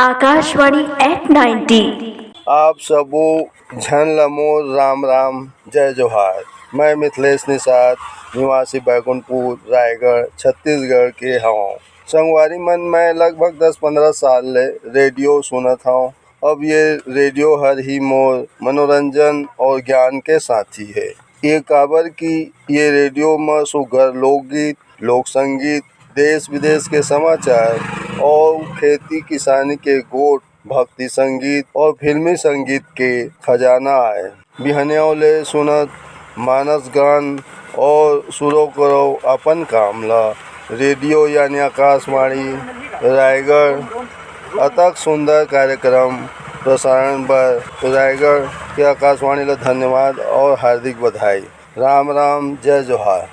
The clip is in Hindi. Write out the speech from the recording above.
आकाशवाणी एट 90। आप सबो झन लमोर राम राम जय जोहार। मैं मिथिलेश निषाद निवासी बैकुंठपुर रायगढ़ छत्तीसगढ़ के हूँ। संगवारी मन मैं लगभग 10-15 साल ले रेडियो सुनत हूँ। अब ये रेडियो हर ही मोर मनोरंजन और ज्ञान के साथी है। ये काबर की ये रेडियो में सुघर लोकगीत, लोक संगीत, देश विदेश के समाचार और खेती किसानी के गोट, भक्ति संगीत और फिल्मी संगीत के खजाना है। बिहनियों ले सुनत मानस गान और सुरो करो अपन काम ला। रेडियो यानी आकाशवाणी रायगढ़ अतक सुंदर कार्यक्रम प्रसारण पर रायगढ़ के आकाशवाणी ला धन्यवाद और हार्दिक बधाई। राम राम जय जोहार।